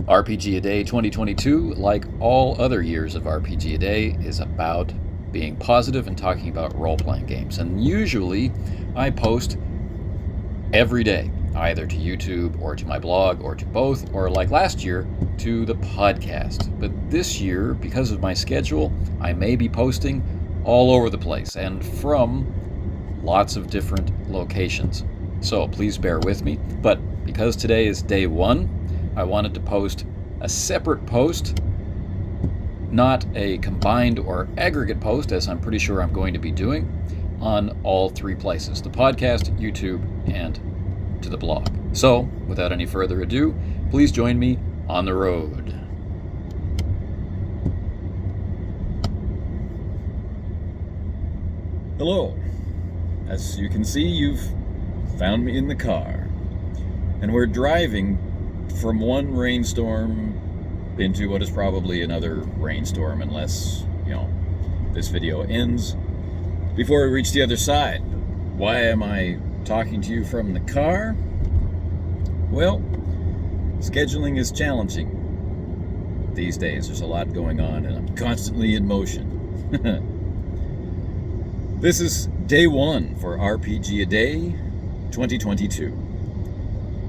RPG A Day 2022, like all other years of RPG A Day, is about being positive and talking about role-playing games. And usually I post every day, either to YouTube or to my blog or to both, or like last year, to the podcast. But this year, because of my schedule, I may be posting all over the place and from lots of different locations. So please bear with me. But because today is day one, I wanted to post a separate post, not a combined or aggregate post, as I'm pretty sure I'm going to be doing, on all three places: the podcast, YouTube, and to the blog. So, without any further ado, please join me on the road. Hello. As you can see, you've found me in the car, and we're driving from one rainstorm into what is probably another rainstorm, unless, this video ends before we reach the other side. Why am I talking to you from the car? Well, scheduling is challenging these days. There's a lot going on, and I'm constantly in motion. This is day one for RPG A Day 2022.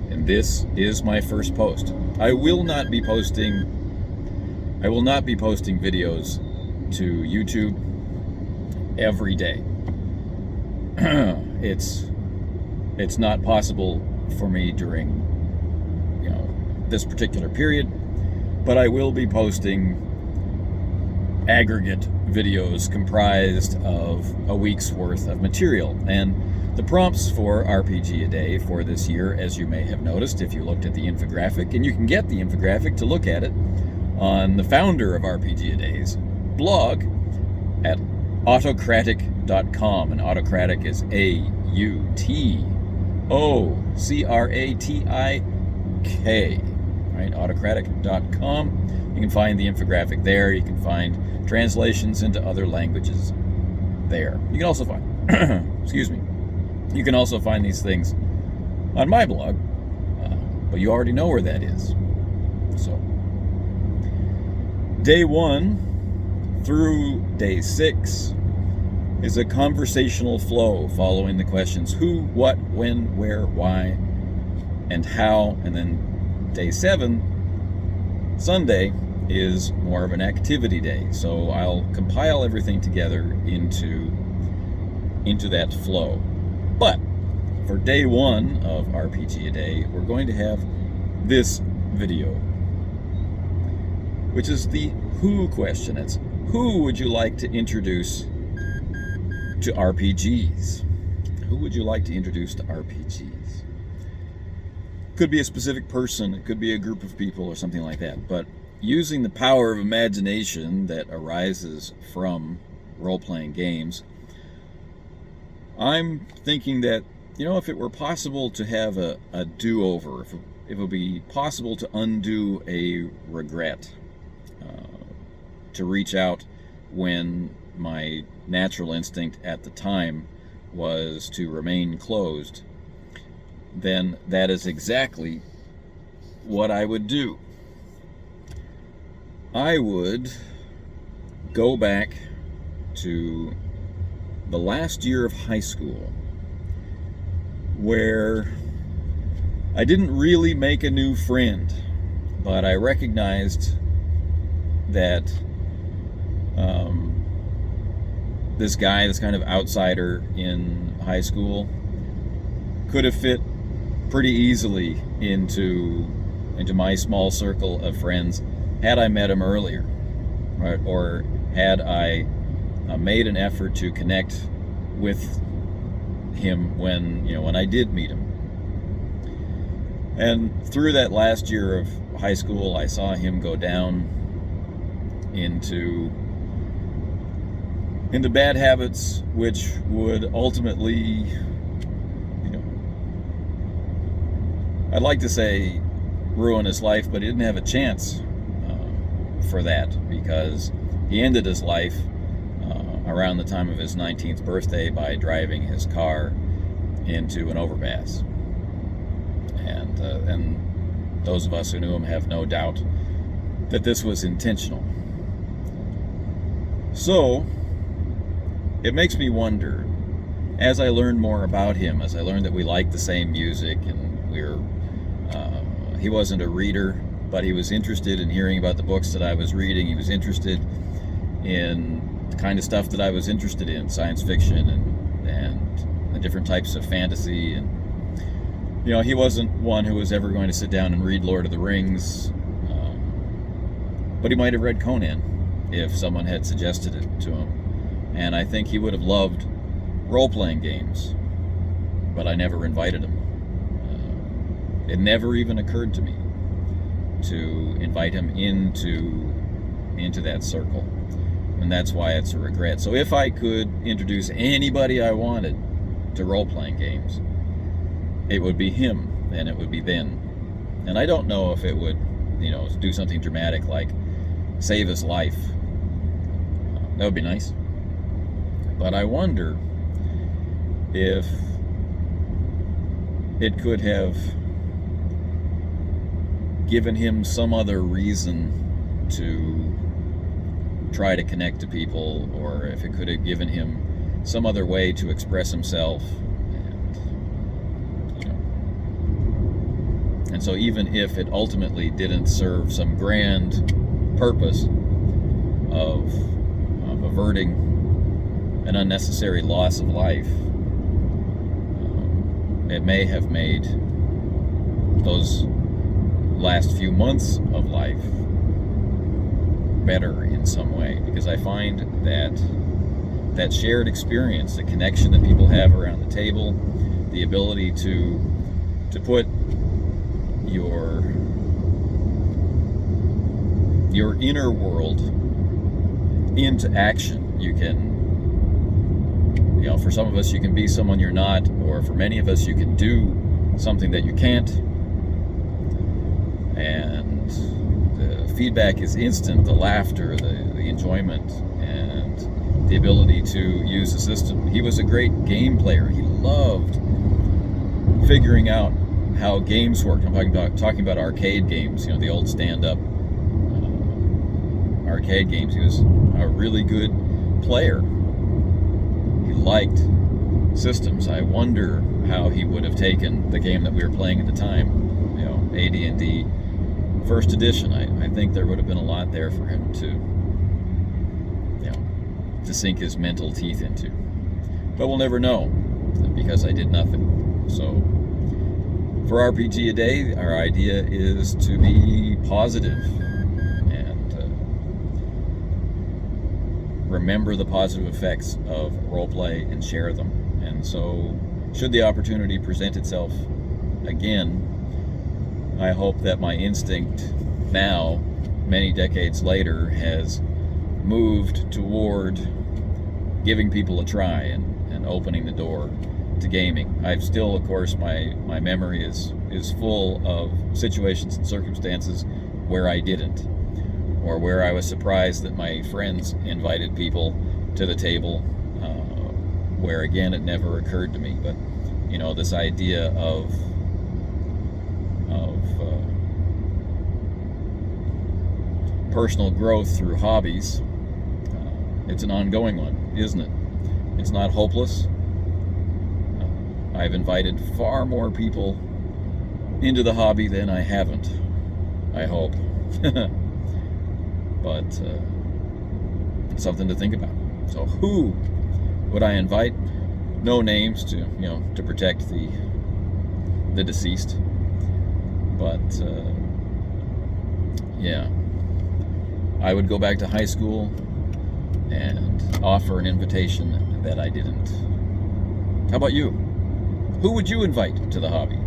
And this is my first post. I will not be posting videos to YouTube every day. It's not possible for me during this particular period, but I will be posting aggregate videos comprised of a week's worth of material. And the prompts for RPG A Day for this year, as you may have noticed if you looked at the infographic, and you can get the infographic to look at it on the founder of RPG A Day's blog at autocratic.com. And autocratic is AUTOCRATIK, right? Autocratic.com. You can find the infographic there. You can find translations into other languages there. You can also find, excuse me, you can also find these things on my blog, but you already know where that is. So, day one through day 6 is a conversational flow following the questions who, what, when, where, why, and how. And then day 7, Sunday, is more of an activity day. So I'll compile everything together into that flow. But for day one of RPG A Day, we're going to have this video, which is the who question. It's who would you like to introduce to RPGs? Who would you like to introduce to RPGs? Could be a specific person, it could be a group of people or something like that, but using the power of imagination that arises from role-playing games, I'm thinking that, if it were possible to have a do-over, if it would be possible to undo a regret, to reach out when my natural instinct at the time was to remain closed, then that is exactly what I would do. I would go back to the last year of high school, where I didn't really make a new friend, but I recognized that this guy, this kind of outsider in high school, could have fit pretty easily into my small circle of friends had I met him earlier, right? Or had I made an effort to connect with him when I did meet him. And through that last year of high school, I saw him go down into bad habits, which would ultimately, I'd like to say ruin his life, but he didn't have a chance for that, because he ended his life around the time of his 19th birthday by driving his car into an overpass. And those of us who knew him have no doubt that this was intentional. So, it makes me wonder, as I learned more about him, as I learned that we liked the same music, and he wasn't a reader, but he was interested in hearing about the books that I was reading. He was interested in the kind of stuff that I was interested in, science fiction and the different types of fantasy. And, he wasn't one who was ever going to sit down and read Lord of the Rings, but he might have read Conan if someone had suggested it to him. And I think he would have loved role-playing games, but I never invited him. It never even occurred to me to invite him into that circle, and that's why it's a regret. So if I could introduce anybody I wanted to role-playing games, it would be him, and it would be then. And I don't know if it would, do something dramatic like save his life. That would be nice. But I wonder if it could have given him some other reason to try to connect to people, or if it could have given him some other way to express himself. And so even if it ultimately didn't serve some grand purpose of averting an unnecessary loss of life, it may have made those last few months of life better in some way, because I find that shared experience, the connection that people have around the table, the ability to put your inner world into action. You can, for some of us, you can be someone you're not, or for many of us, you can do something that you can't. And the feedback is instant, the laughter, the enjoyment, and the ability to use the system. He was a great game player. He loved figuring out how games work. I'm talking about arcade games, the old stand-up arcade games. He was a really good player. He liked systems. I wonder how he would have taken the game that we were playing at the time, AD&D First Edition. I think there would have been a lot there for him to sink his mental teeth into. But we'll never know, because I did nothing. So for RPG a Day, our idea is to be positive and remember the positive effects of roleplay and share them. And so, should the opportunity present itself again, I hope that my instinct now, many decades later, has moved toward giving people a try and opening the door to gaming. I've still, of course, my memory is full of situations and circumstances where I didn't, or where I was surprised that my friends invited people to the table, where again it never occurred to me. But this idea of personal growth through hobbies, it's an ongoing one, isn't it? It's not hopeless. I've invited far more people into the hobby than I haven't, I hope. But something to think about. So who would I invite? No names to protect the deceased. But I would go back to high school and offer an invitation that I didn't. How about you? Who would you invite to the hobby?